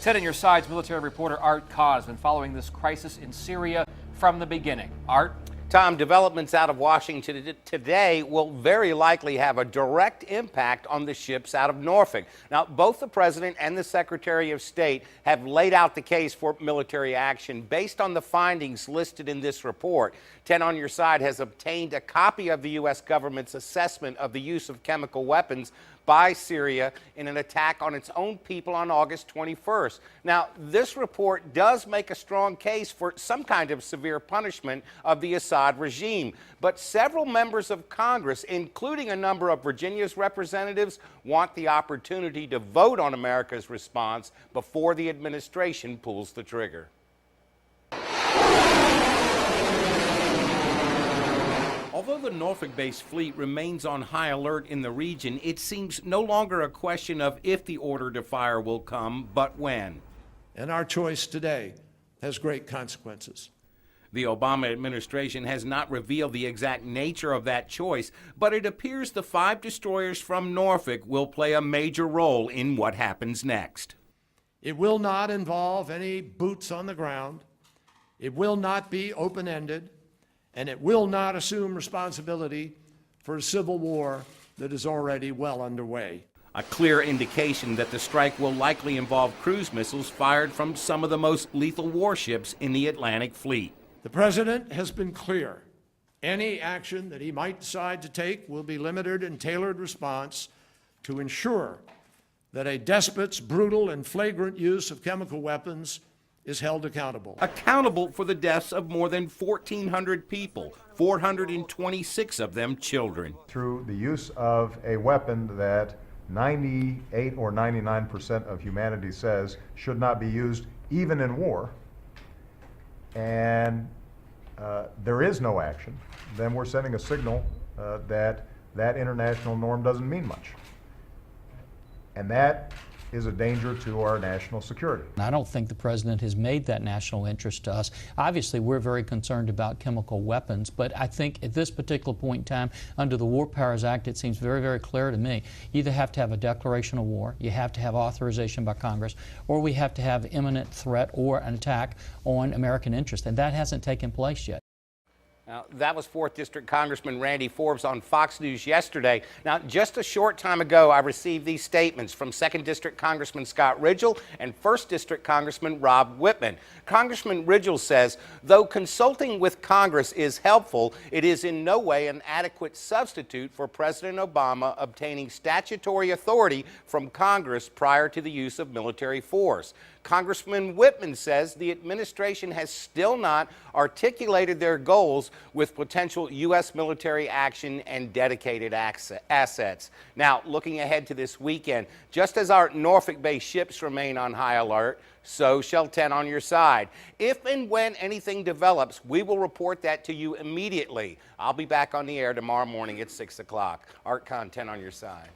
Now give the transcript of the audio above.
Ted on your side's military reporter Art Kohn has been following this crisis in Syria from the beginning. Art? Tom, developments out of Washington today will very likely have a direct impact on the ships out of Norfolk. Now, both the President and the Secretary of State have laid out the case for military action based on the findings listed in this report. 10 on your side has obtained a copy of the U.S. government's assessment of the use of chemical weapons by Syria in an attack on its own people on August 21st. Now, this report does make a strong case for some kind of severe punishment of the Assad regime, but several members of Congress, including a number of Virginia's representatives, want the opportunity to vote on America's response before the administration pulls the trigger. Although the Norfolk-based fleet remains on high alert in the region, it seems no longer a question of if the order to fire will come, but when. And our choice today has great consequences. The Obama administration has not revealed the exact nature of that choice, but it appears the 5 destroyers from Norfolk will play a major role in what happens next. It will not involve any boots on the ground. It will not be open-ended. And it will not assume responsibility for a civil war that is already well underway. A clear indication that the strike will likely involve cruise missiles fired from some of the most lethal warships in the Atlantic Fleet. The President has been clear. Any action that he might decide to take will be limited and tailored response to ensure that a despot's brutal and flagrant use of chemical weapons is held accountable. Accountable for the deaths of more than 1,400 people, 426 of them children. Through the use of a weapon that 98 or 99% of humanity says should not be used even in war, and there is no action, then we're sending a signal that that international norm doesn't mean much. And that is a danger to our national security. I don't think the President has made that national interest to us. Obviously, we're very concerned about chemical weapons, but I think at this particular point in time, under the War Powers Act, it seems very, very clear to me. You either have to have a declaration of war, you have to have authorization by Congress, or we have to have imminent threat or an attack on American interest, and that hasn't taken place yet. Now, that was 4th District Congressman Randy Forbes on Fox News yesterday. Now, just a short time ago, I received these statements from 2nd District Congressman Scott Ridgell and 1st District Congressman Rob Whitman. Congressman Ridgell says, though consulting with Congress is helpful, it is in no way an adequate substitute for President Obama obtaining statutory authority from Congress prior to the use of military force. Congressman Whitman says the administration has still not articulated their goals with potential U.S. military action and dedicated assets. Now, looking ahead to this weekend, just as our Norfolk-based ships remain on high alert, so shall 10 on your side. If and when anything develops, we will report that to you immediately. I'll be back on the air tomorrow morning at 6 o'clock. Art Kohn, 10 on your side.